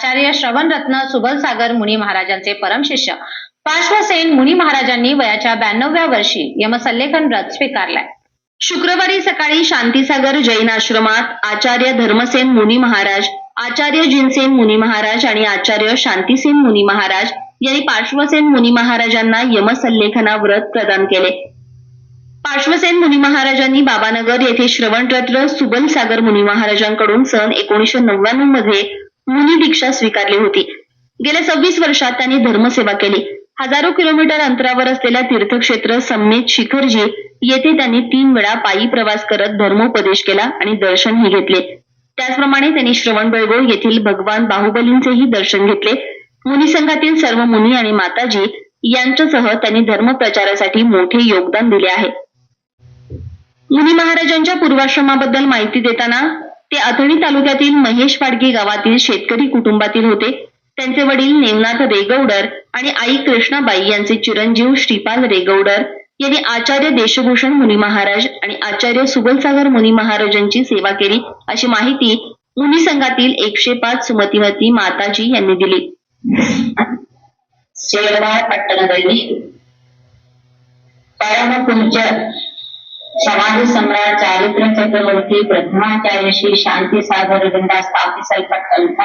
आचार्य श्रवणरत्न सुबलसागर मुनी महाराजांचे परमशिष्य पार्श्वसेन मुनी महाराजांनी वयाच्या 92व्या वर्षी यमसल्लेखन व्रत स्वीकारलाय। शुक्रवारी सकाळी शांतीसागर जैन आश्रमात आचार्य धर्मसेन मुनी महाराज, आचार्य जिनसेन मुनी महाराज आणि आचार्य शांतीसेन मुनी महाराज यांनी पार्श्वसेन मुनी महाराजांना यमसल्लेखना व्रत प्रदान केले। पार्श्वसेन मुनी महाराजांनी बाबानगर येथे श्रवणरत्न सुबलसागर मुनी महाराजांकडून सन 1999 मध्ये मुनी दीक्षा स्वीकारली होती। गेल्या 26 वर्षात त्यांनी धर्मसेवा केली। हजारो किलोमीटर अंतरावर असलेल्या तीर्थक्षेत्र सम्मेत शिखरजी येथे त्यांनी 3 वेळा पायी प्रवास करत धर्मोपदेश केला आणि दर्शनही घेतले। त्याचप्रमाणे त्यांनी श्रवणबेळगोळ येथील भगवान बाहुबलींचेही दर्शन घेतले। मुनी संघातील सर्व मुनी आणि माताजी यांच्यासह त्यांनी धर्मप्रचारासाठी मोठे योगदान दिले आहे। मुनी महाराजांच्या पूर्वाश्रमाबद्दल माहिती देताना ते अथणी तालुक्यातील महेश पाडगी गावातील शेतकरी कुटुंबातील होते। त्यांचे वडील नेमनाथ रेगौडर आणि आई कृष्णाबाई यांचे चिरंजीव श्रीपाल रेगौडर यांनी आचार्य देशभूषण मुनी महाराज आणि आचार्य सुबलसागर मुनी महाराजांची सेवा केली, अशी माहिती मुनी संघातील 105 सुमतीवती माताजी यांनी दिली। पट्टणದಲ್ಲಿ परमपूज्य समाधि सम्राट चारित्र चक्रवर्ती प्रथमाचार्य श्री शांती सागर स्थापिಸಲ್ಪಟ್ಟಂತ